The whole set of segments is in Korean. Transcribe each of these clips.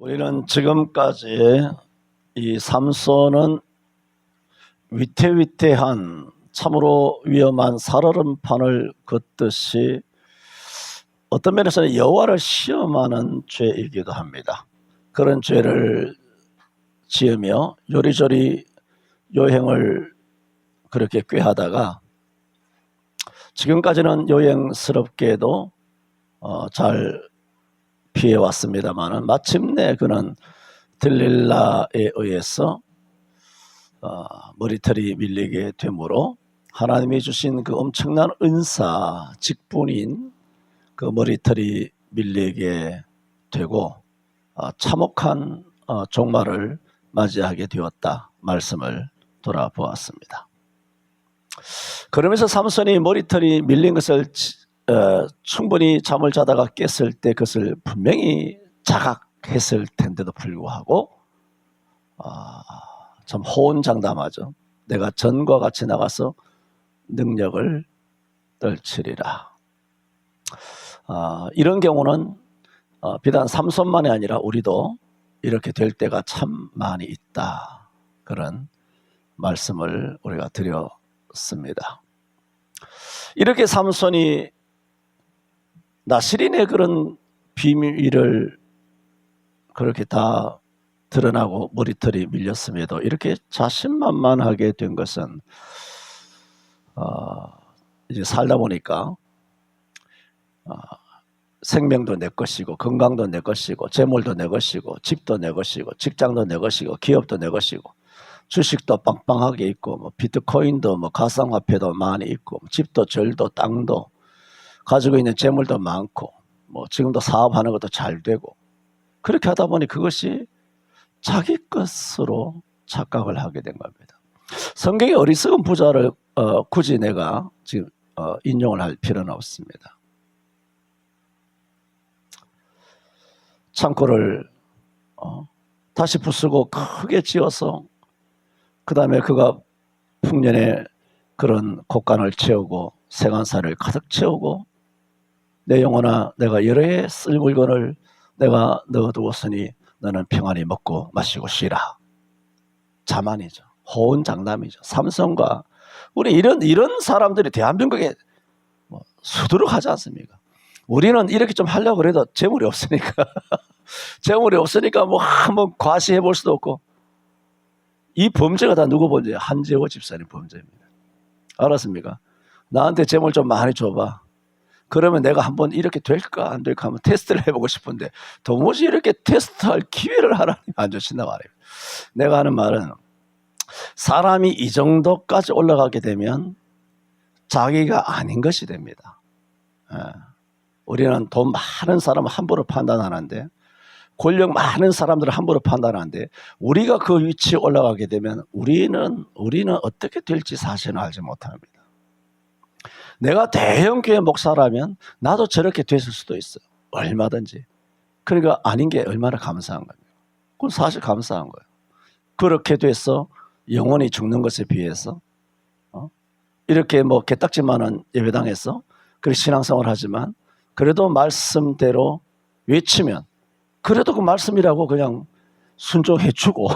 우리는 지금까지 이 삼손은 위태위태한 참으로 위험한 살얼음판을 걷듯이 어떤 면에서는 여호와를 시험하는 죄이기도 합니다. 그런 죄를 지으며 요리조리 여행을 그렇게 꾀하다가 지금까지는 여행스럽게도 잘 피해왔습니다만 마침내 그는 들릴라에 의해서 머리털이 밀리게 되므로 하나님이 주신 그 엄청난 은사 직분인 그 머리털이 밀리게 되고 참혹한 종말을 맞이하게 되었다 말씀을 돌아보았습니다. 그러면서 삼손이 머리털이 밀린 것을 충분히 잠을 자다가 깼을 때 그것을 분명히 자각했을 텐데도 불구하고 참 호언장담하죠. 내가 전과 같이 나가서 능력을 떨치리라. 이런 경우는 비단 삼손만이 아니라 우리도 이렇게 될 때가 참 많이 있다. 그런 말씀을 우리가 드렸습니다. 이렇게 삼손이 나시린의 그런 비밀을 그렇게 다 드러나고 머리털이 밀렸음에도 이렇게 자신만만하게 된 것은 이제 살다 보니까 생명도 내 것이고 건강도 내 것이고 재물도 내 것이고 집도 내 것이고 직장도 내 것이고 기업도 내 것이고 주식도 빵빵하게 있고 뭐 비트코인도 뭐 가상화폐도 많이 있고 집도 절도 땅도 가지고 있는 재물도 많고 뭐 지금도 사업하는 것도 잘 되고 그렇게 하다 보니 그것이 자기 것으로 착각을 하게 된 겁니다. 성경의 어리석은 부자를 굳이 내가 지금 인용을 할 필요는 없습니다. 창고를 다시 부수고 크게 지어서 그 다음에 그가 풍년의 그런 곳간을 채우고 생한살을 가득 채우고 내 영혼아 내가 여러 해 쓸 물건을 내가 넣어두었으니 너는 평안히 먹고 마시고 쉬라. 자만이죠. 호언장담이죠. 삼손과 우리 이런 사람들이 대한민국에 수두룩하지 않습니까? 우리는 이렇게 좀 하려고 해도 재물이 없으니까 재물이 없으니까 뭐 한번 과시해 볼 수도 없고 이 범죄가 다 누구 범죄예요? 한재호 집사님 범죄입니다. 알았습니까? 나한테 재물 좀 많이 줘봐. 그러면 내가 한번 이렇게 될까 안 될까 한번 테스트를 해보고 싶은데 도무지 이렇게 테스트할 기회를 하나님 안 주신다 말이에요. 내가 하는 말은 사람이 이 정도까지 올라가게 되면 자기가 아닌 것이 됩니다. 우리는 돈 많은 사람을 함부로 판단하는데 권력 많은 사람들을 함부로 판단하는데 우리가 그 위치에 올라가게 되면 우리는 어떻게 될지 사실은 알지 못합니다. 내가 대형교회 목사라면 나도 저렇게 됐을 수도 있어요. 얼마든지. 그러니까 아닌 게 얼마나 감사한 겁니까? 그건 사실 감사한 거예요. 그렇게 돼서 영혼이 죽는 것에 비해서 이렇게 뭐 개딱지만한 예배당에서 그렇게 신앙생활을 하지만 그래도 말씀대로 외치면 그래도 그 말씀이라고 그냥 순종해주고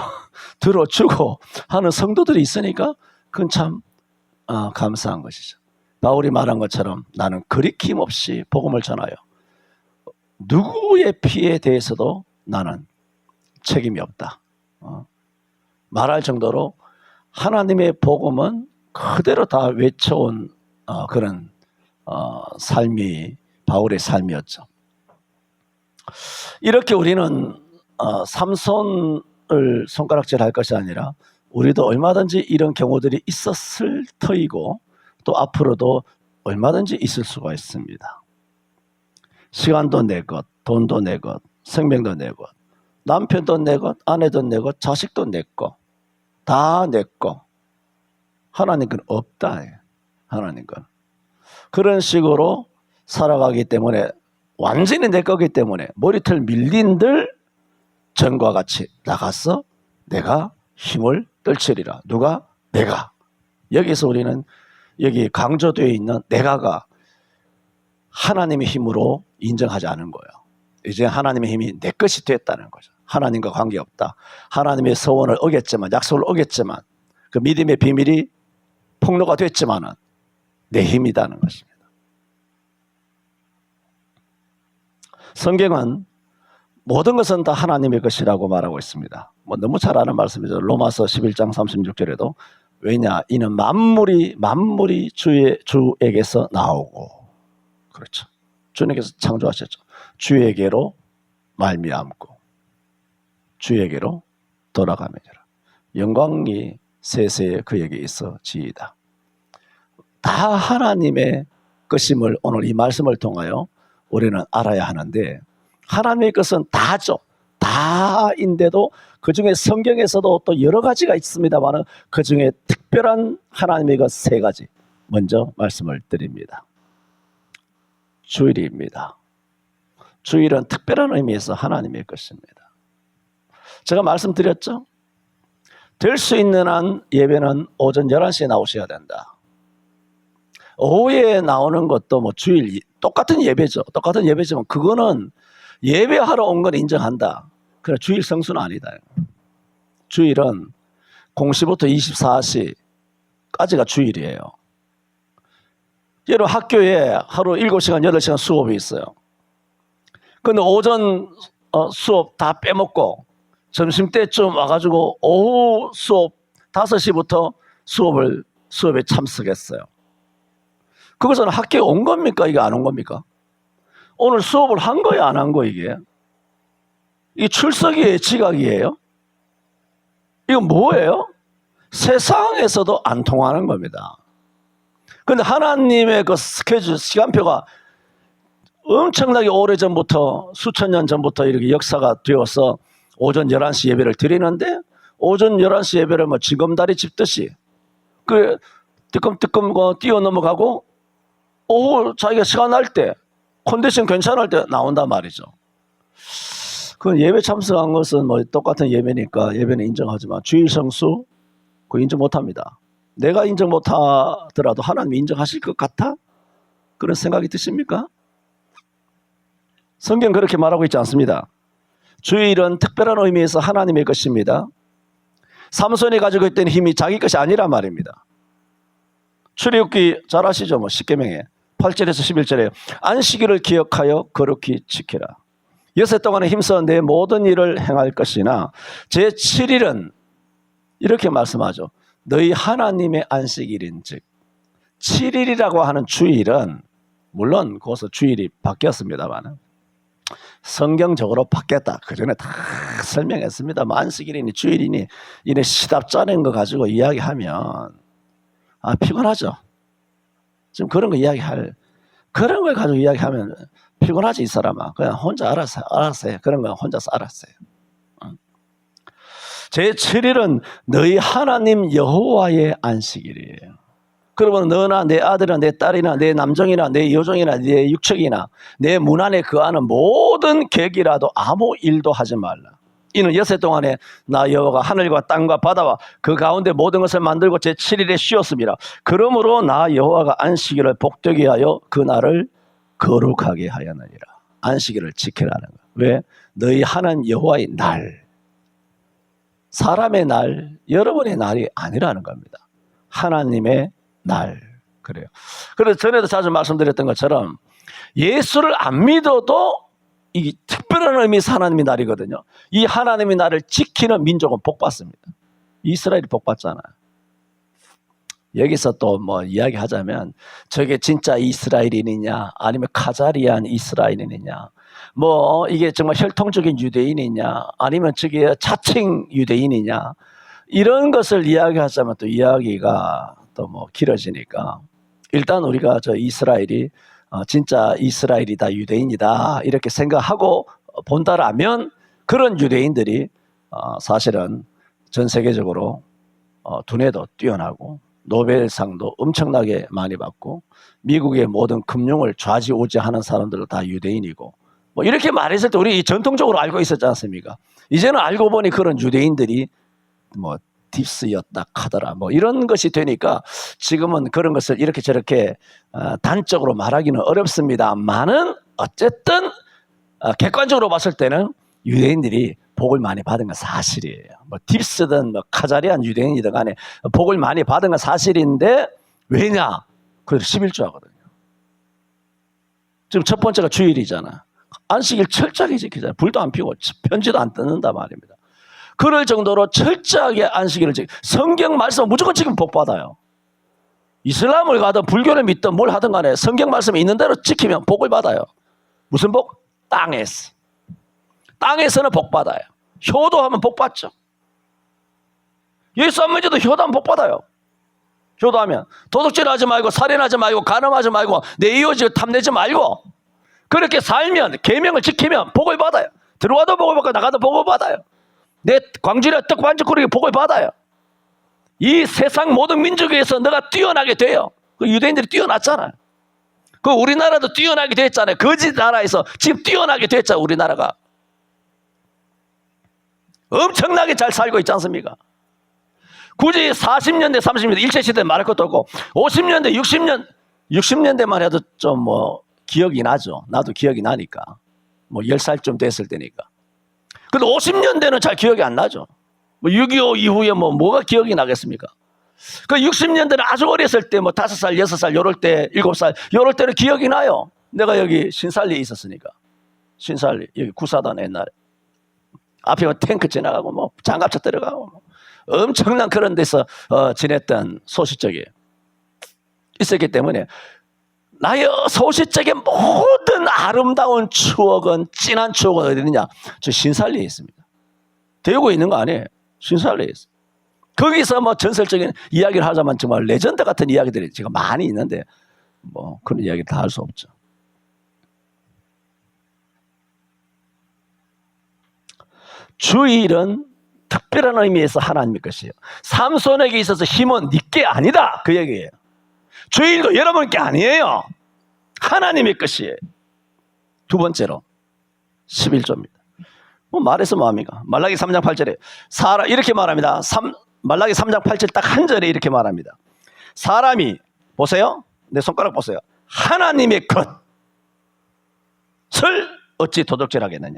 들어주고 하는 성도들이 있으니까 그건 참 감사한 것이죠. 바울이 말한 것처럼 나는 거리낌 없이 복음을 전하여 누구의 피에 대해서도 나는 책임이 없다. 말할 정도로 하나님의 복음은 그대로 다 외쳐온 그런 삶이 바울의 삶이었죠. 이렇게 우리는 삼손을 손가락질할 것이 아니라 우리도 얼마든지 이런 경우들이 있었을 터이고 또 앞으로도 얼마든지 있을 수가 있습니다. 시간도 내 것, 돈도 내 것, 생명도 내 것, 남편도 내 것, 아내도 내 것, 자식도 내 것, 다 내 것. 하나님 건 없다. 하나님 건. 그런 식으로 살아가기 때문에 완전히 내 거기 때문에 머리털 밀린들 전과 같이 나가서 내가 힘을 떨치리라. 누가? 내가. 여기서 우리는 여기 강조되어 있는 내가가 하나님의 힘으로 인정하지 않은 거예요. 이제 하나님의 힘이 내 것이 됐다는 거죠. 하나님과 관계없다. 하나님의 서원을 어겼지만, 약속을 어겼지만, 그 믿음의 비밀이 폭로가 됐지만은 내 힘이다는 것입니다. 성경은 모든 것은 다 하나님의 것이라고 말하고 있습니다. 뭐 너무 잘 아는 말씀이죠. 로마서 11장 36절에도 왜냐 이는 만물이 주에게서 나오고, 그렇죠. 주님께서 창조하셨죠. 주에게로 말미암고 주에게로 돌아가매니라. 영광이 세세에 그에게 있어지이다. 다 하나님의 것임을 오늘 이 말씀을 통하여 우리는 알아야 하는데, 하나님의 것은 다죠. 다인데도 그 중에 성경에서도 또 여러 가지가 있습니다만 그 중에 특별한 하나님의 것 세 가지 먼저 말씀을 드립니다. 주일입니다. 주일은 특별한 의미에서 하나님의 것입니다. 제가 말씀드렸죠? 될 수 있는 한 예배는 오전 11시에 나오셔야 된다. 오후에 나오는 것도 뭐 주일 똑같은 예배죠. 똑같은 예배지만 그거는 예배하러 온 건 인정한다. 그래 주일 성수는 아니다. 주일은 0시부터 24시까지가 주일이에요. 여러분 학교에 하루 7시간 8시간 수업이 있어요. 근데 오전 수업 다 빼먹고 점심때쯤 와가지고 오후 수업 5시부터 수업에 참석했어요. 그것은 학교에 온 겁니까? 이게 안 온 겁니까? 오늘 수업을 한 거예요? 안 한 거 이게? 이 출석이에요? 지각이에요? 이건 뭐예요? 세상에서도 안 통하는 겁니다. 그런데 하나님의 그 스케줄, 시간표가 엄청나게 오래전부터 수천 년 전부터 이렇게 역사가 되어서 오전 11시 예배를 드리는데, 오전 11시 예배를 뭐 징검다리 짚듯이 그 뜨끔뜨끔 뛰어넘어가고 오후 자기가 시간 날 때 컨디션 괜찮을 때 나온단 말이죠. 그 예배 참석한 것은 뭐 똑같은 예배니까 예배는 인정하지만 주일 성수 그거 인정 못합니다. 내가 인정 못하더라도 하나님이 인정하실 것 같아? 그런 생각이 드십니까? 성경 그렇게 말하고 있지 않습니다. 주일은 특별한 의미에서 하나님의 것입니다. 삼손이 가지고 있던 힘이 자기 것이 아니란 말입니다. 출애굽기 잘 아시죠? 뭐 십계명에 8절에서 11절에 안식일을 기억하여 거룩히 지키라. 여섯 동안에 힘써 내 모든 일을 행할 것이나 제7일은 이렇게 말씀하죠. 너희 하나님의 안식일인즉. 7일이라고 하는 주일은 물론 거기서 주일이 바뀌었습니다만 성경적으로 바뀌었다. 그 전에 다 설명했습니다. 안식일이니 주일이니 이래 시답잖은 거 가지고 이야기하면 피곤하죠. 지금 그런 거 그런 걸 가지고 이야기하면 피곤하지 이 사람아. 그냥 혼자 알아서 해. 그런 거 혼자서 알았어요. 제7일은 너희 하나님 여호와의 안식일이에요. 그러면 너나 내 아들이나 내 딸이나 내 남종이나 내 여종이나 내 육척이나 내 문 안에 거하는 모든 객이라도 아무 일도 하지 말라. 이는 여섯 동안에 나 여호와가 하늘과 땅과 바다와 그 가운데 모든 것을 만들고 제7일에 쉬었습니다. 그러므로 나 여호와가 안식일을 복되게 하여 그 날을 거룩하게 하였느니라. 안식일을 지키라는 거예요. 왜? 너희 하나님 여호와의 날, 사람의 날, 여러분의 날이 아니라는 겁니다. 하나님의 날. 그래요. 그래서 전에도 자주 말씀드렸던 것처럼 예수를 안 믿어도 이 특별한 의미에서 하나님의 날이거든요. 이 하나님의 날을 지키는 민족은 복받습니다. 이스라엘이 복받잖아요. 여기서 또 뭐 이야기하자면 저게 진짜 이스라엘인이냐 아니면 카자리안 이스라엘인이냐, 뭐 이게 정말 혈통적인 유대인이냐 아니면 저게 자칭 유대인이냐, 이런 것을 이야기하자면 또 이야기가 또 뭐 길어지니까 일단 우리가 저 이스라엘이 진짜 이스라엘이다, 유대인이다 이렇게 생각하고 본다라면 그런 유대인들이 사실은 전 세계적으로 두뇌도 뛰어나고 노벨상도 엄청나게 많이 받고 미국의 모든 금융을 좌지우지하는 사람들도 다 유대인이고 뭐 이렇게 말했을 때 우리 전통적으로 알고 있었지 않습니까? 이제는 알고 보니 그런 유대인들이 뭐 딥스였다 하더라 뭐 이런 것이 되니까 지금은 그런 것을 이렇게 저렇게 단적으로 말하기는 어렵습니다만은 어쨌든 객관적으로 봤을 때는 유대인들이 복을 많이 받은 건 사실이에요. 뭐 딥스든 뭐 카자리안 유대인이든 간에 복을 많이 받은 건 사실인데 왜냐? 그래도 11조 하거든요. 지금 첫 번째가 주일이잖아. 안식일 철저하게 지키잖아요. 불도 안 피우고 편지도 안 뜯는다 말입니다. 그럴 정도로 철저하게 안식일을 성경 말씀 무조건 지금 복 받아요. 이슬람을 가든 불교를 믿든 뭘 하든 간에 성경 말씀이 있는 대로 지키면 복을 받아요. 무슨 복? 땅에서. 땅에서는 복 받아요. 효도하면 복 받죠. 예수 안 믿어도 효도하면 복 받아요. 효도하면 도둑질하지 말고 살인하지 말고 간음하지 말고 내 이웃을 탐내지 말고 그렇게 살면 계명을 지키면 복을 받아요. 들어와도 복을 받고 나가도 복을 받아요. 내 광주리에 떡 반죽거리게 복을 받아요. 이 세상 모든 민족에서 너가 뛰어나게 돼요. 그 유대인들이 뛰어났잖아요. 그 우리나라도 뛰어나게 됐잖아요. 거짓 나라에서 지금 뛰어나게 됐잖아요. 우리나라가 엄청나게 잘 살고 있지 않습니까? 굳이 40년대 30년대 일제시대 말할 것도 없고 50년대 60년대만 해도 좀 뭐 기억이 나죠. 나도 기억이 나니까 뭐 10살쯤 됐을 때니까. 근데 50년대는 잘 기억이 안 나죠. 뭐 6.25 이후에 뭐가 기억이 나겠습니까? 그 60년대는 아주 어렸을 때 뭐 5살 6살 요럴 때 7살 요럴 때는 기억이 나요. 내가 여기 신살리에 있었으니까. 신살리 여기 구사단 옛날에 앞에 탱크 지나가고 뭐 장갑차 들어가고 뭐 엄청난 그런 데서 지냈던 소시적이 있었기 때문에 나의 소시적의 모든 아름다운 추억은 진한 추억은 어디 있느냐? 저 신살리에 있습니다. 대구에 있는 거 아니에요. 신살리에 있어요. 거기서 뭐 전설적인 이야기를 하자면 정말 레전드 같은 이야기들이 지금 많이 있는데 뭐 그런 이야기 다 할 수 없죠. 주일은 특별한 의미에서 하나님의 것이에요. 삼손에게 있어서 힘은 네게 아니다 그 얘기예요. 주일도 여러분께 아니에요. 하나님의 것이에요. 두 번째로 11조입니다. 뭐 말해서 뭐합니까? 말라기 3장 8절에 이렇게 말합니다. 말라기 3장 8절 딱 한 절에 이렇게 말합니다. 사람이 보세요. 내 손가락 보세요. 하나님의 것을 어찌 도둑질하겠느냐.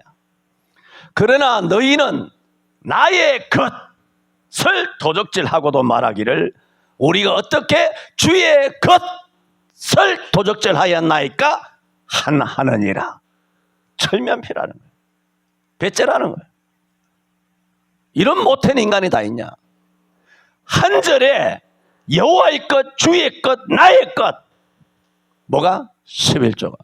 그러나 너희는 나의 것을 도적질하고도 말하기를 우리가 어떻게 주의 것을 도적질하였나이까 하느니라. 철면피라는 거예요. 배째라는 거예요. 이런 못된 인간이 다 있냐. 한 절에 여호와의 것, 주의 것, 나의 것. 뭐가? 11조가.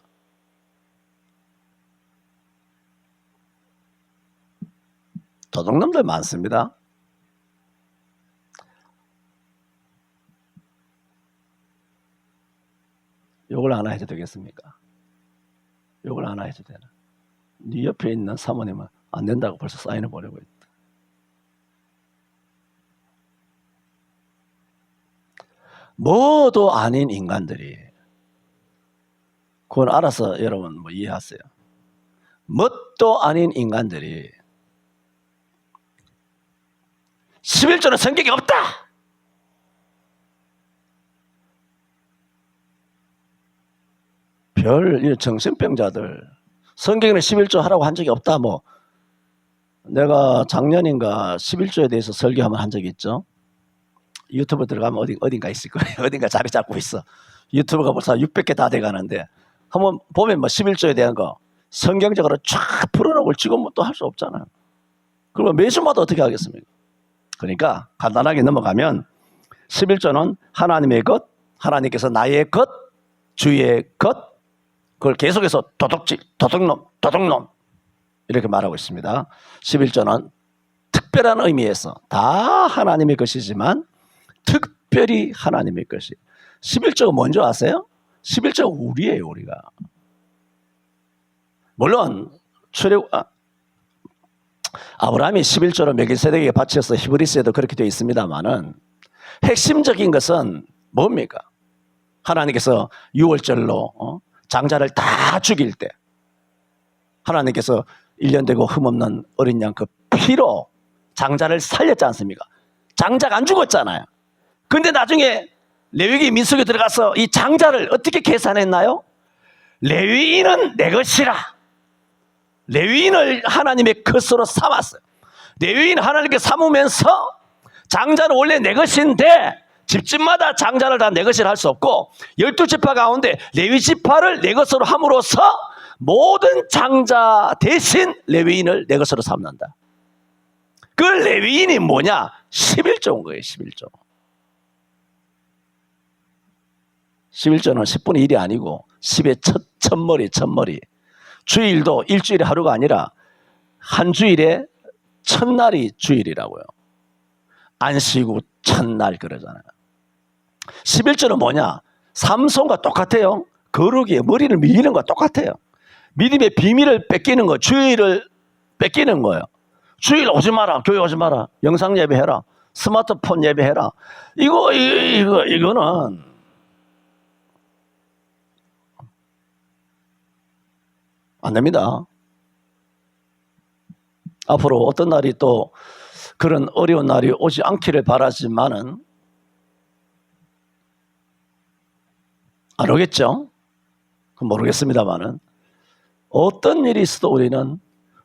도둑놈들 많습니다. 욕을 하나 해도 되겠습니까? 욕을 하나 해도 되나? 네 옆에 있는 사모님은 안 된다고 벌써 사인을 보내고 있다. 뭐도 아닌 인간들이 그건 알아서 여러분 뭐 이해하세요. 뭣도 아닌 인간들이 11조는 성격이 없다. 별 정신병자들 성경에는 11조 하라고 한 적이 없다. 뭐 내가 작년인가 11조에 대해서 설교하면 한 적이 있죠. 유튜브 들어가면 어딘가 있을 거예요. 어딘가 자리 잡고 있어. 유튜브가 벌써 600개 다 돼가는데 한번 보면 뭐 11조에 대한 거 성경적으로 쫙 풀어놓고 지금 또 할 수 없잖아요. 그러면 매주마다 어떻게 하겠습니까? 그러니까 간단하게 넘어가면 11조는 하나님의 것, 하나님께서 나의 것, 주의 것, 그걸 계속해서 도둑질, 도둑놈 이렇게 말하고 있습니다. 11조는 특별한 의미에서 다 하나님의 것이지만 특별히 하나님의 것이. 11조가 뭔지 아세요? 11조가 우리예요. 우리가. 물론 아브라함이 11조로 멜기세덱에게 바쳐서 히브리서에도 그렇게 되어 있습니다만은 핵심적인 것은 뭡니까? 하나님께서 6월절로 장자를 다 죽일 때 하나님께서 1년 되고 흠없는 어린 양 그 피로 장자를 살렸지 않습니까? 장자가 안 죽었잖아요. 근데 나중에 레위기 민수기에 들어가서 이 장자를 어떻게 계산했나요? 레위인은 내 것이라. 레위인을 하나님의 것으로 삼았어요. 레위인 하나님께 삼으면서 장자는 원래 내 것인데 집집마다 장자를 다 내 것이라 할 수 없고 12지파 가운데 레위 지파를 내 것으로 함으로써 모든 장자 대신 레위인을 내 것으로 삼는다. 그 레위인이 뭐냐? 11조인 거예요. 11조. 11조는 10분의 1이 아니고 10의 첫머리. 주일도 일주일에 하루가 아니라 한 주일에 첫날이 주일이라고요. 안식구 첫날 그러잖아요. 11조는 뭐냐? 삼손과 똑같아요. 거룩이에요. 머리를 밀리는 거와 똑같아요. 믿음의 비밀을 뺏기는 거, 주일을 뺏기는 거예요. 주일 오지 마라, 교회 오지 마라, 영상 예배해라, 스마트폰 예배해라. 이거는 안 됩니다. 앞으로 어떤 날이 또 그런 어려운 날이 오지 않기를 바라지만은 안 오겠죠? 모르겠습니다만은 어떤 일이 있어도 우리는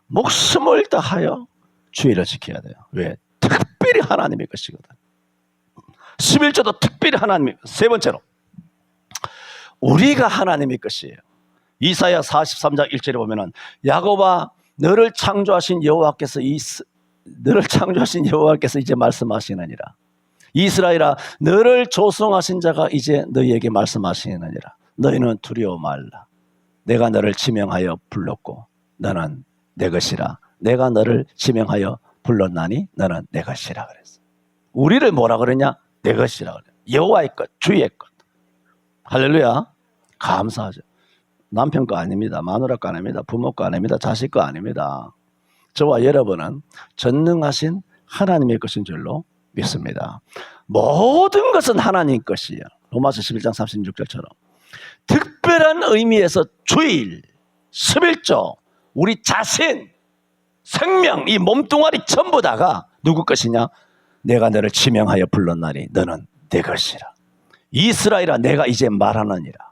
목숨을 다하여 주의를 지켜야 돼요. 왜? 특별히 하나님의 것이거든. 11조도 특별히 하나님의 것. 세 번째로 우리가 하나님의 것이에요. 이사야 43장 1절에 보면은 야곱아 너를 창조하신 여호와께서 이제 말씀하시느니라. 이스라엘아 너를 조성하신 자가 이제 너희에게 말씀하시느니라. 너희는 두려워 말라. 내가 너를 지명하여 불렀고 너는 내 것이라. 내가 너를 지명하여 불렀나니 너는 내 것이라 그랬어. 우리를 뭐라 그러냐? 내 것이라 그래. 여호와의 것, 주의 것. 할렐루야. 감사하죠. 남편 거 아닙니다. 마누라 거 아닙니다. 부모 거 아닙니다. 자식 거 아닙니다. 저와 여러분은 전능하신 하나님의 것인 줄로 믿습니다. 모든 것은 하나님 것이에요. 로마서 11장 36절처럼 특별한 의미에서 주일, 11조, 우리 자신, 생명, 이 몸뚱아리 전부 다가 누구 것이냐? 내가 너를 지명하여 불렀나니 너는 내 것이라. 이스라엘아 내가 이제 말하느니라.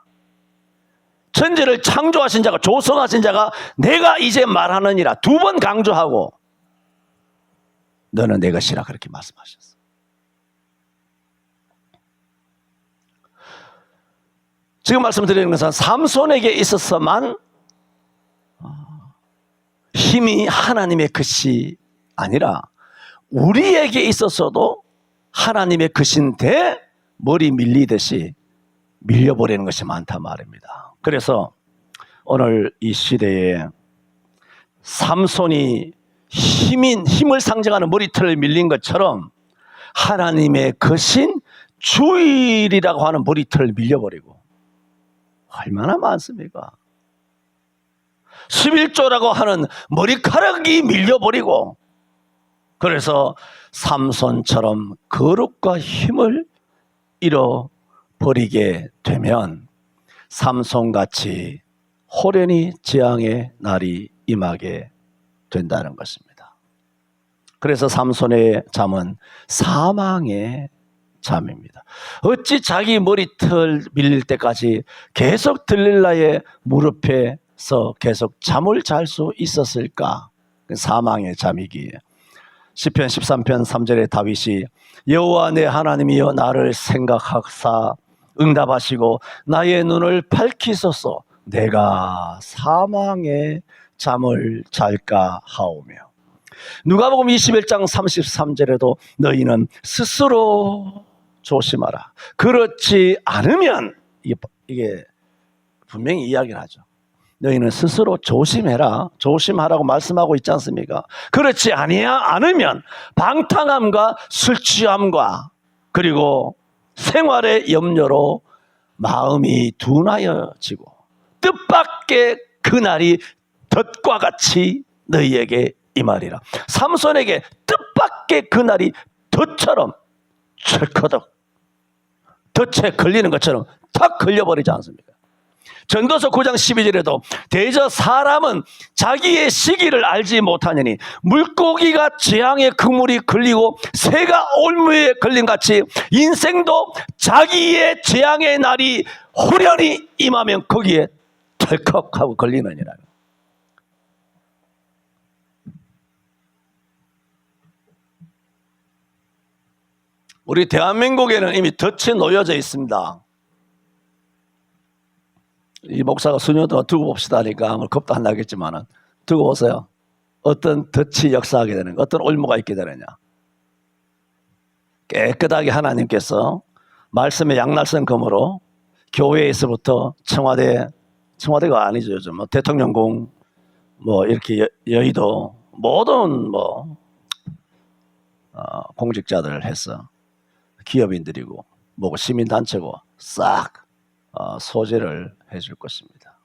천지를 창조하신 자가, 조성하신 자가 내가 이제 말하느니라. 두 번 강조하고 너는 내 것이라 그렇게 말씀하셨어요. 지금 말씀드리는 것은 삼손에게 있어서만 힘이 하나님의 것이 아니라 우리에게 있어서도 하나님의 것인데 머리 밀리듯이 밀려버리는 것이 많단 말입니다. 그래서 오늘 이 시대에 삼손이 힘을 상징하는 머리털을 밀린 것처럼 하나님의 것인 주일이라고 하는 머리털을 밀려버리고 얼마나 많습니까? 11조라고 하는 머리카락이 밀려버리고 그래서 삼손처럼 거룩과 힘을 잃어버리게 되면 삼손같이 호련히 재앙의 날이 임하게 된다는 것입니다. 그래서 삼손의 잠은 사망의 잠입니다. 어찌 자기 머리털 밀릴 때까지 계속 들릴라의 무릎에서 계속 잠을 잘 수 있었을까? 사망의 잠이기에. 시편 13편 3절에 다윗이 여호와 내 하나님이여 나를 생각하사 응답하시고 나의 눈을 밝히소서 내가 사망의 잠을 잘까 하오며. 누가복음 21장 33절에도 너희는 스스로 조심하라. 그렇지 않으면 이게 분명히 이야기를 하죠. 너희는 스스로 조심해라. 조심하라고 말씀하고 있지 않습니까? 그렇지 않으면 방탕함과 술 취함과 그리고 생활의 염려로 마음이 둔하여지고 뜻밖의 그날이 덫과 같이 너희에게 임하리라. 삼손에게 뜻밖의 그날이 덫처럼 철커덕 덫에 걸리는 것처럼 탁 걸려버리지 않습니까? 전도서 9장 12절에도 대저 사람은 자기의 시기를 알지 못하느니 물고기가 재앙의 그물이 걸리고 새가 올무에 걸린 같이 인생도 자기의 재앙의 날이 호련히 임하면 거기에 덜컥하고 걸리느니라. 우리 대한민국에는 이미 덫이 놓여져 있습니다. 이 목사가 수년 동안 두고 봅시다 하니까 아무 겁도 안 나겠지만은 두고 보세요. 어떤 덫이 역사하게 되는가, 어떤 올무가 있게 되느냐. 깨끗하게 하나님께서 말씀의 양날선 검으로 교회에서부터 청와대가 아니죠. 요즘 뭐 대통령궁, 뭐 이렇게 여의도 모든 뭐 공직자들을 해서 기업인들이고 뭐고 시민단체고 싹 소재를 해줄 것입니다.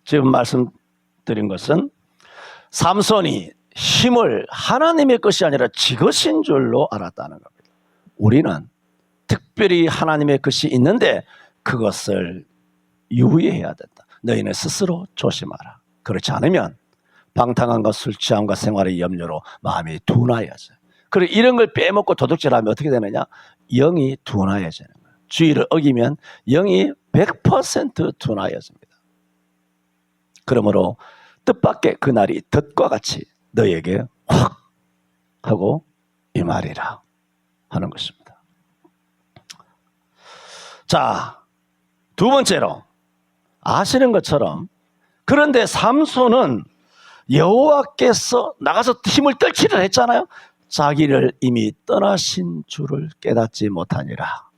지금 말씀드린 것은 삼손이 힘을 하나님의 것이 아니라 지 것인 줄로 알았다는 겁니다. 우리는 특별히 하나님의 것이 있는데 그것을 유의해야 된다. 너희는 스스로 조심하라. 그렇지 않으면 방탕함과 술 취함과 생활의 염려로 마음이 둔하여져. 그리고 이런 걸 빼먹고 도둑질하면 어떻게 되느냐? 영이 둔하여지는 거예요. 주의를 어기면 영이 100% 둔하여집니다. 그러므로 뜻밖의 그날이 덫과 같이 너에게 확 하고 임하리라 하는 것입니다. 자, 두 번째로 아시는 것처럼 그런데 삼손은 여호와께서 나가서 힘을 떨치려 했잖아요. 자기를 이미 떠나신 줄을 깨닫지 못하니라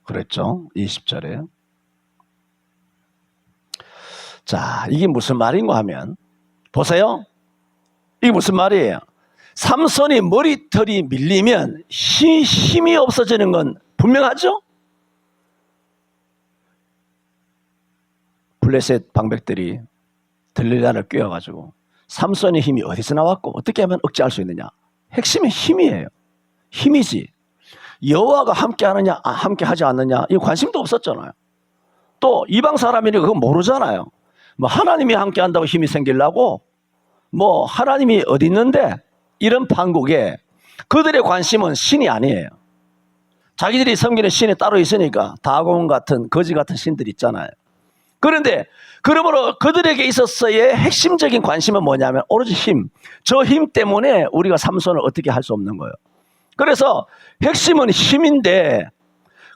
그랬죠. 20절에. 자, 이게 무슨 말인가 하면 보세요. 이게 무슨 말이에요? 삼손이 머리털이 밀리면 힘이 없어지는 건 분명하죠? 블레셋 방백들이 들릴라를 꿰어가지고 삼손의 힘이 어디서 나왔고 어떻게 하면 억제할 수 있느냐? 핵심은 힘이에요. 힘이지. 여호와가 함께 하느냐 함께 하지 않느냐 이 관심도 없었잖아요. 또 이방 사람이니까 그거 모르잖아요. 뭐 하나님이 함께 한다고 힘이 생기려고 뭐 하나님이 어디 있는데 이런 판국에 그들의 관심은 신이 아니에요. 자기들이 섬기는 신이 따로 있으니까 다곤 같은 거지 같은 신들이 있잖아요. 그런데 그러므로 그들에게 있어서의 핵심적인 관심은 뭐냐면 오로지 힘. 저 힘 때문에 우리가 삼손을 어떻게 할 수 없는 거예요. 그래서 핵심은 힘인데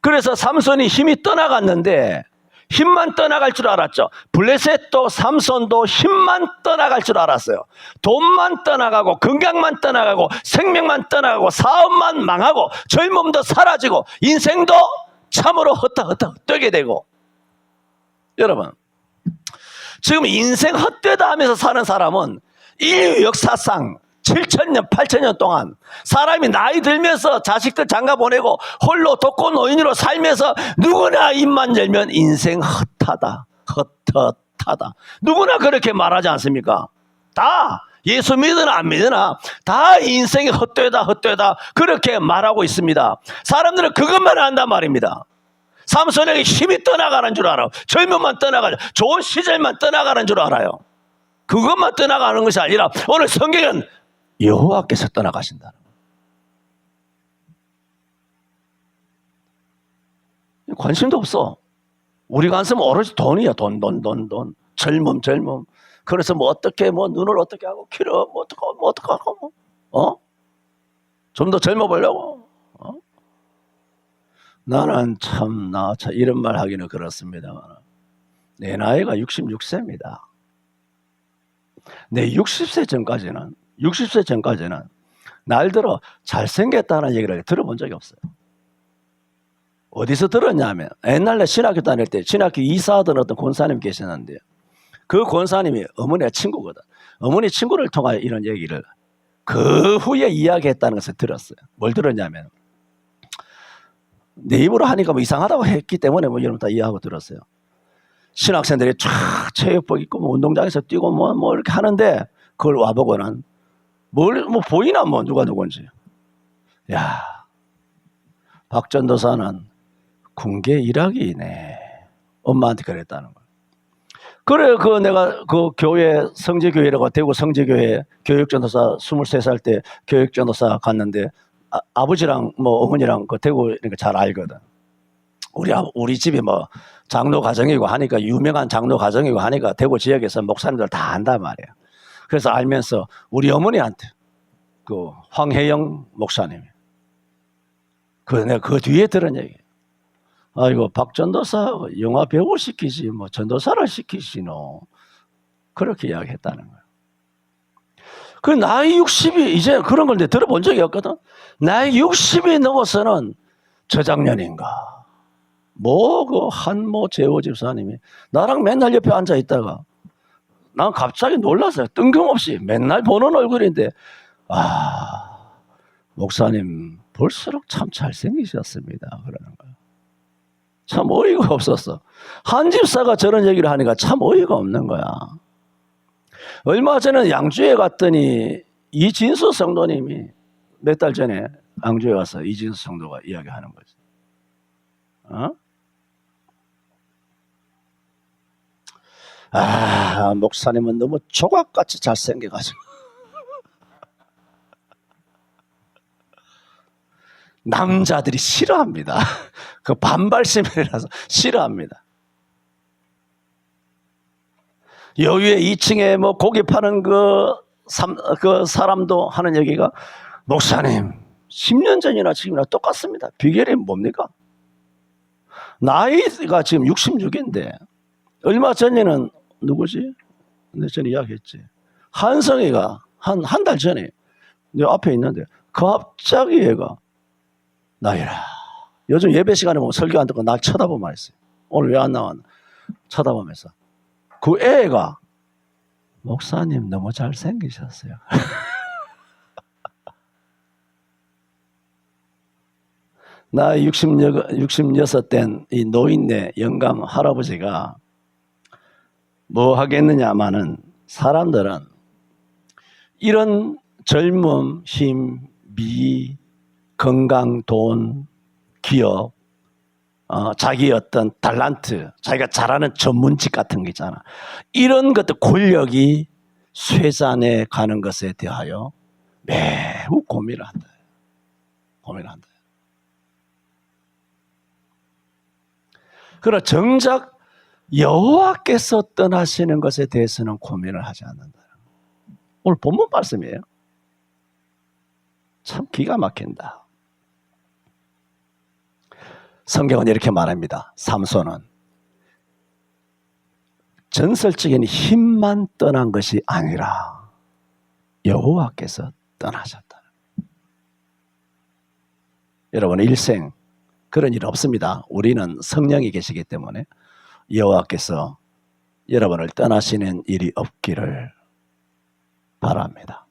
그래서 삼손이 힘이 떠나갔는데 힘만 떠나갈 줄 알았죠. 블레셋도 삼손도 힘만 떠나갈 줄 알았어요. 돈만 떠나가고 건강만 떠나가고 생명만 떠나가고 사업만 망하고 젊음도 사라지고 인생도 참으로 헛되게 되고. 여러분 지금 인생 헛되다 하면서 사는 사람은 인류 역사상 7,000년 8,000년 동안 사람이 나이 들면서 자식들 장가 보내고 홀로 독거 노인으로 살면서 누구나 입만 열면 인생 헛하다 누구나 그렇게 말하지 않습니까? 다 예수 믿으나 안 믿으나 다 인생이 헛되다 그렇게 말하고 있습니다. 사람들은 그것만 한단 말입니다. 삼손에게 힘이 떠나가는 줄 알아요. 젊음만 떠나가는, 좋은 시절만 떠나가는 줄 알아요. 그것만 떠나가는 것이 아니라 오늘 성경은 여호와께서 떠나가신다는 거예요. 관심도 없어. 우리가 안 쓰면 오로지 돈이야. 돈. 젊음. 그래서 뭐 어떻게 뭐 눈을 어떻게 하고 키를 뭐 어떻게 하고 좀 더 젊어 보려고. 나는 참 이런 말 하기는 그렇습니다만 내 나이가 66세입니다. 내 60세 전까지는 날들어 잘생겼다는 얘기를 들어본 적이 없어요. 어디서 들었냐면 옛날에 신학교 다닐 때 신학교 이사하던 어떤 권사님 계셨는데 그 권사님이 어머니의 친구거든. 어머니 친구를 통하여 이런 얘기를 그 후에 이야기했다는 것을 들었어요. 뭘 들었냐면 내 입으로 하니까 뭐 이상하다고 했기 때문에 뭐 여러분 다 이해하고 들었어요. 신학생들이 쫙 체육복 입고 뭐 운동장에서 뛰고 뭐 이렇게 하는데 그걸 와보고는 뭐 보이나 뭐 누군지. 야, 박 전도사는 군계 일학이네. 엄마한테 그랬다는 거예요. 그래 내가 그 교회 성지교회라고 대구 성지교회 교육전도사 23살 때 교육전도사 갔는데 아버지랑 뭐 어머니랑 그 대구 이렇게 잘 알거든. 우리 집이 뭐 장로 가정이고 하니까 유명한 장로 가정이고 하니까 대구 지역에서 목사님들 다 안단 말이야. 그래서 알면서 우리 어머니한테 그 황혜영 목사님. 내가 그 뒤에 들은 얘기. 아이고, 박 전도사 영화 배우 시키지, 뭐, 전도사를 시키시노. 그렇게 이야기했다는 거예요. 그 나이 60이, 이제 그런 걸 들어본 적이 없거든. 나이 60이 넘어서는 저작년인가. 한모 재호 집사님이 나랑 맨날 옆에 앉아 있다가 난 갑자기 놀랐어요. 뜬금없이 맨날 보는 얼굴인데, 목사님 볼수록 참 잘생기셨습니다. 그러는 거예요. 참 어이가 없었어. 한 집사가 저런 얘기를 하니까 참 어이가 없는 거야. 얼마 전에 양주에 갔더니 이진수 성도님이 몇 달 전에 양주에 와서 이진수 성도가 이야기하는 거지. 목사님은 너무 조각같이 잘생겨가지고 남자들이 싫어합니다. 그 반발심이라서 싫어합니다. 여유의 2층에 뭐 고기 파는 그 사람도 하는 얘기가, 목사님 10년 전이나 지금이나 똑같습니다. 비결이 뭡니까? 나이가 지금 66인데 얼마 전에는 누구지? 내 전에 이야기했지. 한성이가 한 달 전에 내 앞에 있는데 갑자기 얘가, 나이라, 요즘 예배 시간에 보면 설교 안 듣고 날 쳐다보면 했어요. 오늘 왜 안 나왔나 쳐다보면서. 그 애가, 목사님 너무 잘생기셨어요. 나 66 된 이 노인네 영감 할아버지가 뭐 하겠느냐마는, 사람들은 이런 젊음, 힘, 미, 건강, 돈, 기업, 자기 어떤 탤런트, 자기가 잘하는 전문직 같은 게 있잖아. 이런 것들, 권력이 쇠잔해 가는 것에 대하여 매우 고민을 한다. 그러나 정작 여호와께서 떠나시는 것에 대해서는 고민을 하지 않는다. 오늘 본문 말씀이에요. 참 기가 막힌다. 성경은 이렇게 말합니다. 삼손은 전설적인 힘만 떠난 것이 아니라 여호와께서 떠나셨다. 여러분, 일생 그런 일 없습니다. 우리는 성령이 계시기 때문에 여호와께서 여러분을 떠나시는 일이 없기를 바랍니다.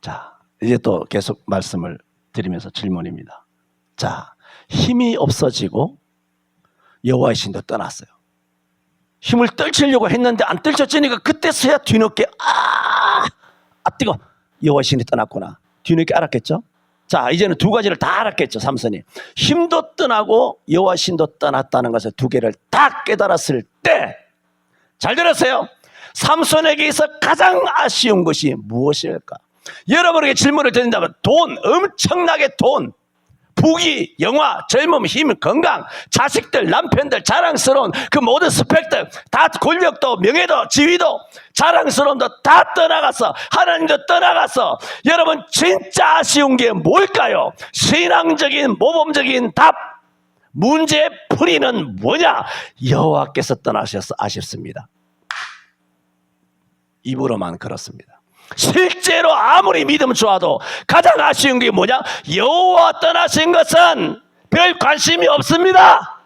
자, 이제 또 계속 말씀을 드리면서 질문입니다. 자, 힘이 없어지고 여호와의 신도 떠났어요. 힘을 떨치려고 했는데 안 떨쳐지니까 그때서야 뒤늦게 뜨거워, 여호와의 신이 떠났구나. 뒤늦게 알았겠죠? 자, 이제는 두 가지를 다 알았겠죠, 삼손이. 힘도 떠나고 여호와의 신도 떠났다는 것을 두 개를 다 깨달았을 때, 잘 들었어요? 삼손에게 있어 가장 아쉬운 것이 무엇일까? 여러분에게 질문을 드린다면, 돈, 엄청나게 돈, 부귀, 영화, 젊음, 힘, 건강, 자식들, 남편들, 자랑스러운 그 모든 스펙들, 다 권력도, 명예도, 지위도, 자랑스러움도 다 떠나갔어. 하나님도 떠나갔어. 여러분, 진짜 아쉬운 게 뭘까요? 신앙적인, 모범적인 답, 문제의 풀이는 뭐냐? 여호와께서 떠나셔서 아쉽습니다. 입으로만 그렇습니다. 실제로 아무리 믿음 좋아도 가장 아쉬운 게 뭐냐? 여호와 떠나신 것은 별 관심이 없습니다.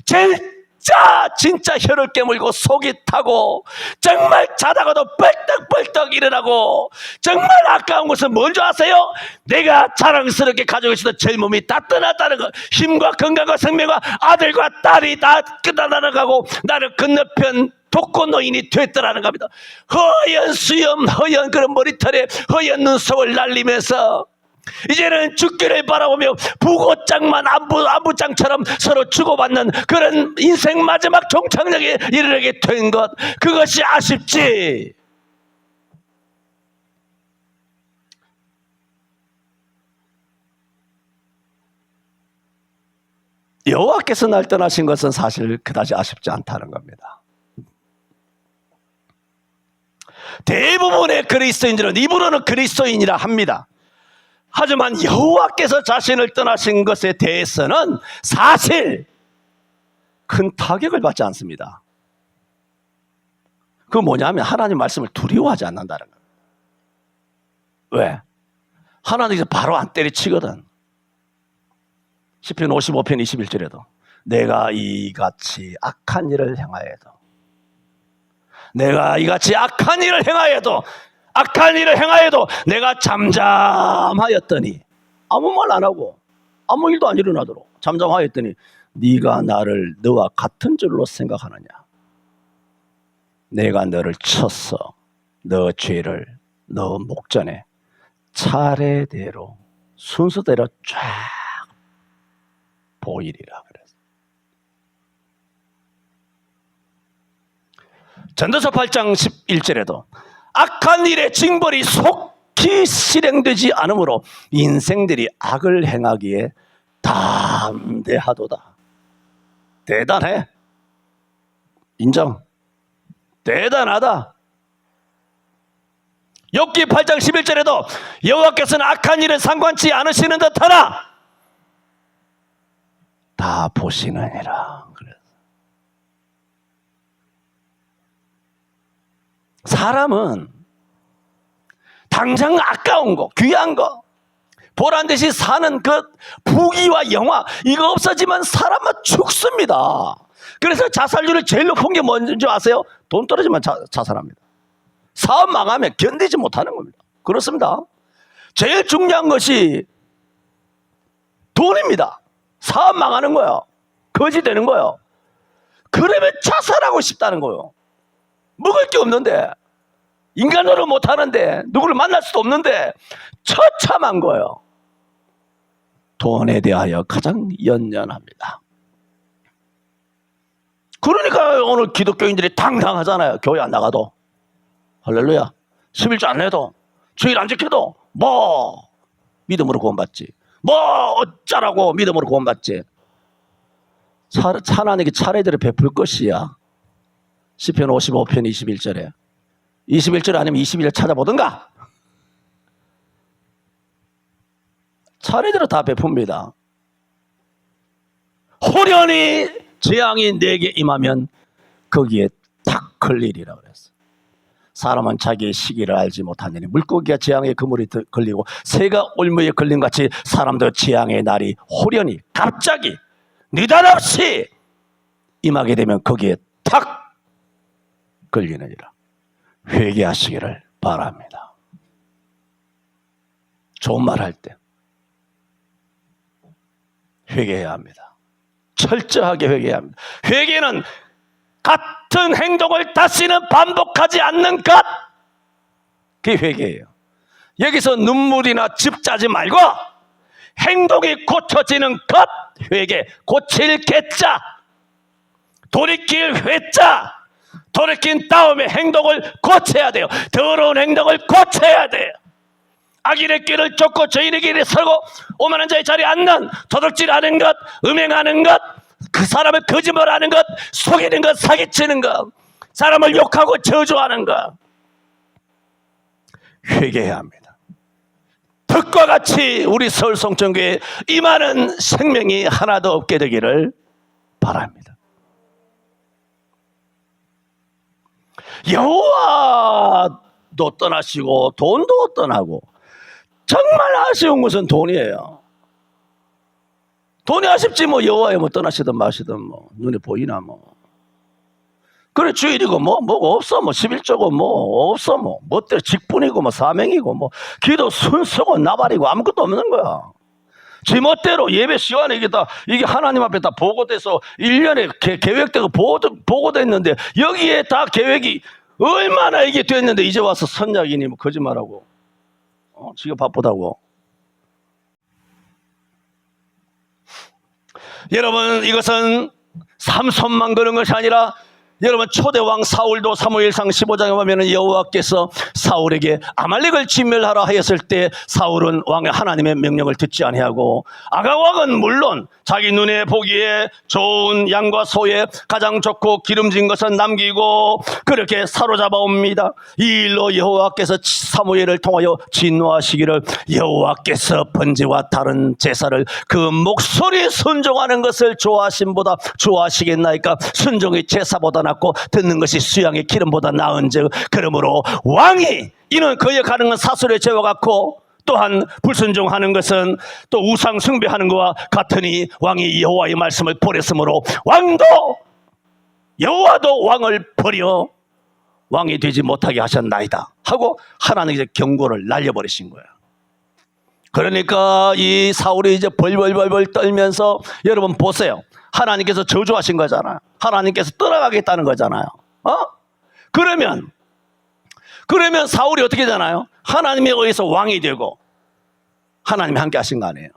진짜 혀를 깨물고 속이 타고, 정말 자다가도 뻘떡뻘떡 일어나고, 정말 아까운 것은 뭔지 아세요? 내가 자랑스럽게 가지고 있었던 젊음이 다 떠났다는 것. 힘과 건강과 생명과 아들과 딸이 다 끝나가고 나를 건너편 독거노인이 됐더라는 겁니다. 허연 수염, 허연 그런 머리털에 허연 눈썹을 날리면서 이제는 죽기를 바라보며 부고장만 안부장처럼 서로 주고받는 그런 인생 마지막 종착역에 이르게 된 것, 그것이 아쉽지. 여호와께서 날 떠나신 것은 사실 그다지 아쉽지 않다는 겁니다. 대부분의 그리스도인들은 입으로는 그리스도인이라 합니다. 하지만 여호와께서 자신을 떠나신 것에 대해서는 사실 큰 타격을 받지 않습니다. 그 뭐냐면 하나님 말씀을 두려워하지 않는다는 거예요. 왜? 하나님께서 바로 안 때려치거든. 시편 55편 21절에도 내가 이같이 악한 일을 행하여도 내가 잠잠하였더니 아무 말 안 하고 아무 일도 안 일어나도록 잠잠하였더니 네가 나를 너와 같은 줄로 생각하느냐. 내가 너를 쳤어. 너 죄를 너 목전에 차례대로 순서대로 쫙 보이리라 그랬어. 전도서 8장 11절에도 악한 일의 징벌이 속히 실행되지 않으므로 인생들이 악을 행하기에 담대하도다. 대단해. 인정. 대단하다. 욥기 8장 11절에도 여호와께서는 악한 일을 상관치 않으시는 듯하나 다 보시느니라. 그래서 사람은 당장 아까운 거, 귀한 거, 보란 듯이 사는 그 부귀와 영화 이거 없어지면 사람은 죽습니다. 그래서 자살률이 제일 높은 게 뭔지 아세요? 돈 떨어지면 자살합니다. 사업 망하면 견디지 못하는 겁니다. 그렇습니다. 제일 중요한 것이 돈입니다. 사업 망하는 거예요. 거지 되는 거예요. 그러면 자살하고 싶다는 거예요. 먹을 게 없는데, 인간으로 못하는데, 누구를 만날 수도 없는데 처참한 거예요. 돈에 대하여 가장 연연합니다. 그러니까 오늘 기독교인들이 당당하잖아요. 교회 안 나가도. 할렐루야. 11조 안 내도, 주일 안 지켜도 뭐 믿음으로 구원받지. 뭐 어쩌라고 믿음으로 구원받지. 하나님께 차례대로 베풀 것이야. 시편 55편 21절에 21절 아니면 22절 찾아보든가. 차례대로 다 베풉니다. 호련히 재앙이 내게 임하면 거기에 탁 걸리리라 그랬어. 사람은 자기의 시기를 알지 못하느니 물고기가 재앙에 그물이 걸리고 새가 올무에 걸린 같이 사람도 재앙의 날이 호련히 갑자기 느닷없이 임하게 되면 거기에 탁 걸리느니라. 회개하시기를 바랍니다. 좋은 말 할 때 회개해야 합니다. 철저하게 회개해야 합니다. 회개는 같은 행동을 다시는 반복하지 않는 것, 그게 회개예요. 여기서 눈물이나 즙짜지 말고 행동이 고쳐지는 것, 회개. 고칠 개자, 돌이킬 회자. 돌이킨 다음에 행동을 고쳐야 돼요. 더러운 행동을 고쳐야 돼요. 악인의 길을 쫓고 죄인의 길에 서고 오만한 자의 자리에 앉는, 도둑질하는 것, 음행하는 것, 그 사람을 거짓말하는 것, 속이는 것, 사기치는 것, 사람을 욕하고 저주하는 것, 회개해야 합니다. 덕과 같이 우리 서울 성천교회에 임하는 생명이 하나도 없게 되기를 바랍니다. 여호와도 떠나시고 돈도 떠나고 정말 아쉬운 것은 돈이에요. 돈이 아쉽지 뭐 여호와에 뭐 떠나시든 마시든 뭐 눈에 보이나 뭐. 그래 주일이고 뭐가 없어 뭐 11조고 뭐 없어 뭐 멋대로 직분이고 뭐 사명이고 뭐 기도 순서고 나발이고 아무것도 없는 거야. 지 멋대로 예배 시간에 이게 하나님 앞에 다 보고돼서 1년에 계획되고 보고됐는데 여기에 다 계획이 얼마나 이게 됐는데 이제 와서 선약이니 뭐 거짓말하고 지가 바쁘다고. 여러분 이것은 삼손만 그런 것이 아니라 여러분 초대왕 사울도 사무엘상 15장에 보면 여호와께서 사울에게 아말렉을 진멸하라 하였을 때 사울은 왕의 하나님의 명령을 듣지 아니하고 아가왕은 물론 자기 눈에 보기에 좋은 양과 소에 가장 좋고 기름진 것은 남기고 그렇게 사로잡아 옵니다. 이 일로 여호와께서 사무엘을 통하여 진노하시기를 여호와께서 번제와 다른 제사를 그 목소리에 순종하는 것을 좋아하심보다 좋아하시겠나이까. 순종의 제사보다 낫고 듣는 것이 수양의 기름보다 나은즉 그러므로 왕이 이는 그에 가는 건 사술의 죄와 같고 또한 불순종하는 것은 또 우상 숭배하는 것과 같으니 왕이 여호와의 말씀을 버렸으므로 왕도 여호와도 왕을 버려 왕이 되지 못하게 하셨나이다 하고 하나님께서 경고를 날려버리신 거예요. 그러니까 이 사울이 이제 벌벌벌벌 떨면서 여러분 보세요. 하나님께서 저주하신 거잖아요. 하나님께서 떠나가겠다는 거잖아요. 그러면 사울이 어떻게 되나요? 하나님에 의해서 왕이 되고 하나님이 함께 하신 거 아니에요.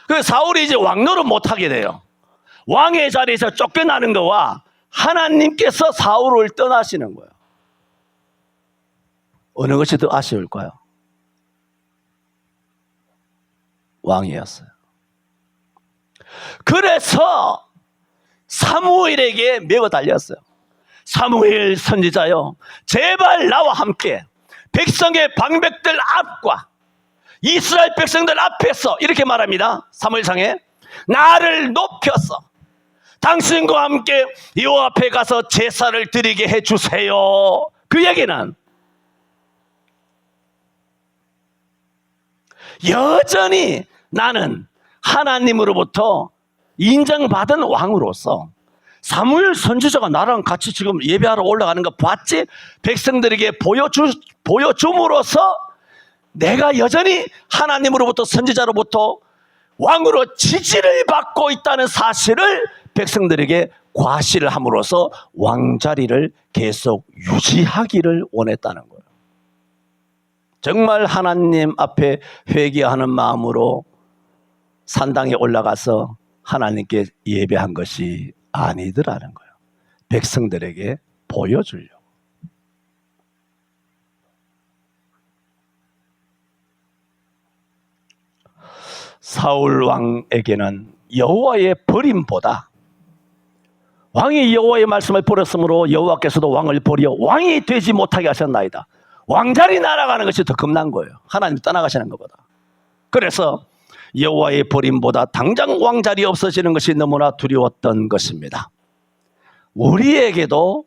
그래서 사울이 이제 왕노릇 못하게 돼요. 왕의 자리에서 쫓겨나는 거와 하나님께서 사울을 떠나시는 거예요. 어느 것이 더 아쉬울까요? 왕이었어요. 그래서 사무엘에게 매어 달렸어요. 사무엘 선지자여, 제발 나와 함께 백성의 방백들 앞과 이스라엘 백성들 앞에서 이렇게 말합니다. 사무엘상에 나를 높여서 당신과 함께 여호와 앞에 가서 제사를 드리게 해주세요. 그 얘기는 여전히 나는 하나님으로부터 인정받은 왕으로서 사무엘 선지자가 나랑 같이 지금 예배하러 올라가는 거 봤지? 백성들에게 보여줌으로써 내가 여전히 하나님으로부터 선지자로부터 왕으로 지지를 받고 있다는 사실을 백성들에게 과시를 함으로써 왕자리를 계속 유지하기를 원했다는 거예요. 정말 하나님 앞에 회개하는 마음으로 산당에 올라가서 하나님께 예배한 것이 아니더라는 거예요. 백성들에게 보여주려고. 사울 왕에게는 여호와의 버림보다 왕이 여호와의 말씀을 버렸으므로 여호와께서도 왕을 버려 왕이 되지 못하게 하셨나이다. 왕자리 날아가는 것이 더 겁난 거예요. 하나님 떠나가시는 것보다. 그래서 여호와의 버림보다 당장 왕자리 없어지는 것이 너무나 두려웠던 것입니다. 우리에게도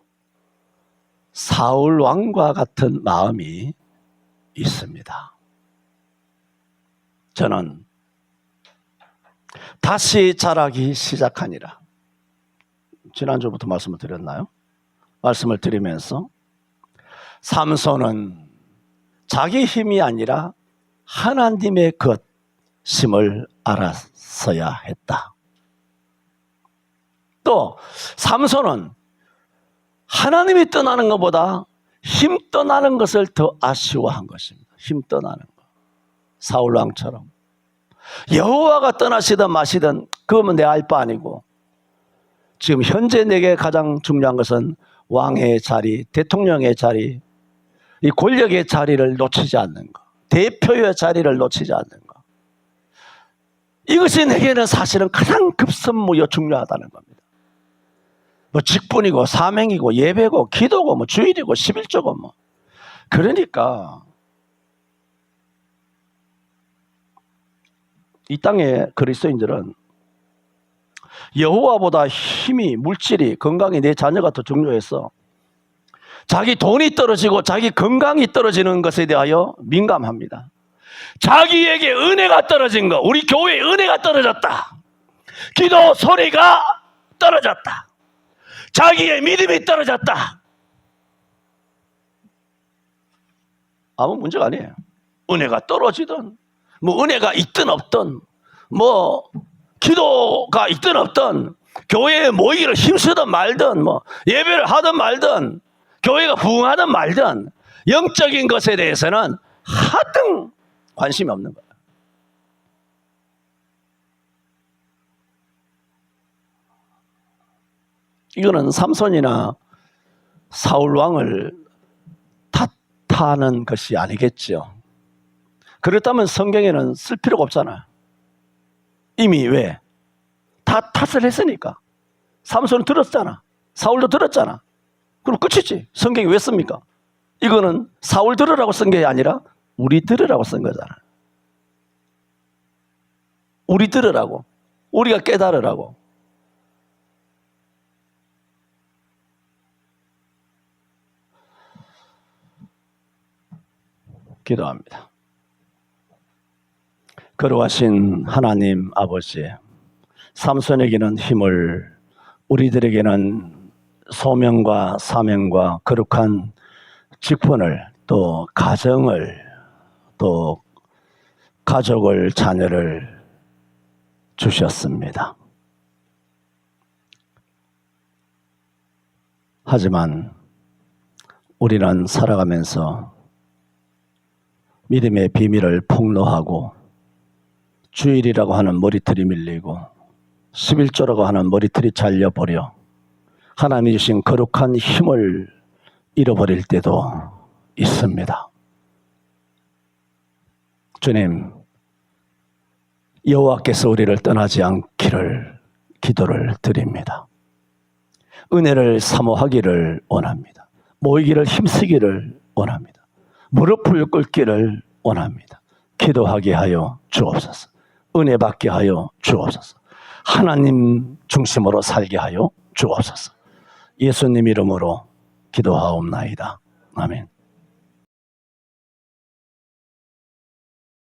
사울 왕과 같은 마음이 있습니다. 저는 다시 자라기 시작하니라. 지난주부터 말씀을 드렸나요? 말씀을 드리면서 삼손은 자기 힘이 아니라 하나님의 것임을 알았어야 했다. 또 삼손은 하나님이 떠나는 것보다 힘 떠나는 것을 더 아쉬워한 것입니다. 힘 떠나는 것. 사울왕처럼 여호와가 떠나시든 마시든 그거면 내 알 바 아니고 지금 현재 내게 가장 중요한 것은 왕의 자리, 대통령의 자리, 이 권력의 자리를 놓치지 않는 것, 대표의 자리를 놓치지 않는 것, 이것이 내게는 사실은 가장 급선무요 중요하다는 겁니다. 뭐 직분이고 사명이고 예배고 기도고 뭐 주일이고 11조고 뭐. 그러니까 이 땅의 그리스도인들은 여호와보다 힘이, 물질이, 건강이 내 자녀가 더 중요해서 자기 돈이 떨어지고 자기 건강이 떨어지는 것에 대하여 민감합니다. 자기에게 은혜가 떨어진 거, 우리 교회에 은혜가 떨어졌다, 기도 소리가 떨어졌다, 자기의 믿음이 떨어졌다, 아무 문제가 아니에요. 은혜가 떨어지든 뭐 은혜가 있든 없든 뭐 기도가 있든 없든 교회에 모이기를 힘쓰든 말든 뭐 예배를 하든 말든 교회가 부흥하든 말든 영적인 것에 대해서는 하등 관심이 없는 거예요. 이거는 삼손이나 사울 왕을 탓하는 것이 아니겠죠. 그렇다면 성경에는 쓸 필요가 없잖아요. 이미 왜? 다 탓을 했으니까. 삼손은 들었잖아. 사울도 들었잖아. 그럼 끝이지. 성경이 왜 씁니까? 이거는 사울 들으라고 쓴 게 아니라 우리 들으라고 쓴 거잖아. 우리 들으라고. 우리가 깨달으라고. 기도합니다. 거룩하신 하나님 아버지, 삼손에게는 힘을, 우리들에게는 소명과 사명과 거룩한 직분을, 또 가정을, 또 가족을, 자녀를 주셨습니다. 하지만 우리는 살아가면서 믿음의 비밀을 폭로하고 주일이라고 하는 머리털이 밀리고 11조라고 하는 머리털이 잘려버려 하나님이 주신 거룩한 힘을 잃어버릴 때도 있습니다. 주님, 여호와께서 우리를 떠나지 않기를 기도를 드립니다. 은혜를 사모하기를 원합니다. 모이기를 힘쓰기를 원합니다. 무릎을 꿇기를 원합니다. 기도하게 하여 주옵소서. 은혜 받게 하여 주옵소서. 하나님 중심으로 살게 하여 주옵소서. 예수님 이름으로 기도하옵나이다. 아멘.